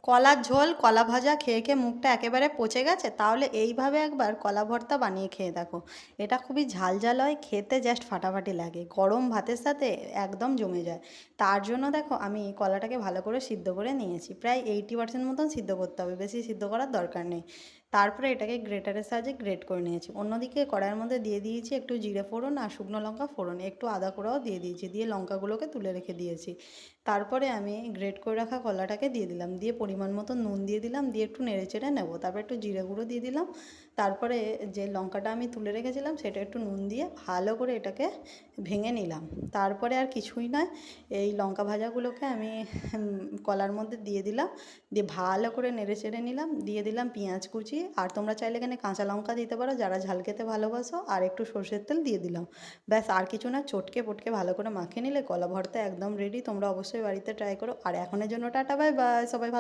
কলার ঝোল কলা ভাজা খেয়ে খেয়ে মুখটা একেবারে পচে গেছে, তাহলে এইভাবে একবার কলা ভর্তা বানিয়ে খেয়ে দেখো। এটা খুবই ঝাল ঝাল হয়, খেতে জাস্ট ফাটাফাটি লাগে, গরম ভাতের সাথে একদম জমে যায়। তার জন্য দেখো আমি কলাটাকে ভালো করে সিদ্ধ করে নিয়েছি, প্রায় 80% মতন সিদ্ধ করতে হবে, বেশি সিদ্ধ করার দরকার নেই। তারপরে এটাকে গ্রেটারের সাহায্যে গ্রেট করে নিয়েছি। অন্যদিকে কড়াইয়ের মধ্যে দিয়ে দিয়েছি একটু জিরে ফোড়ন আর শুকনো লঙ্কা ফোড়ন, একটু আদা কোড়াও দিয়ে দিয়েছি, দিয়ে লঙ্কাগুলোকে তুলে রেখে দিয়েছি। তারপরে আমি গ্রেট করে রাখা কলাটাকে দিয়ে দিলাম, দিয়ে পরিমাণ মতো নুন দিয়ে দিলাম, দিয়ে একটু নেড়ে চেড়ে নেবো, তারপর একটু জিরে গুঁড়ো দিয়ে দিলাম। তারপরে যে লঙ্কাটা আমি তুলে রেখেছিলাম সেটা একটু নুন দিয়ে ভালো করে এটাকে ভেঙে নিলাম। তারপরে আর কিছুই নয়, এই লঙ্কা ভাজাগুলোকে আমি কলার মধ্যে দিয়ে দিলাম, দিয়ে ভালো করে নেড়ে চেড়ে নিলাম, দিয়ে দিলাম পেঁয়াজ কুচি, আর তোমরা চাইলে এখানে কাঁচা লঙ্কা দিতে পারো যারা ঝাল খেতে ভালোবাসো, আর একটু সর্ষের তেল দিয়ে দিলাম। ব্যাস, আর কিছু না, চটকে পটকে ভালো করে মাখিয়ে নিলে কলা ভর্তা একদম রেডি। তোমরা অবশ্যই বাড়িতে ট্রাই করো। আর এখনের জন্য টাটা, বাই বাই, সবাই ভালো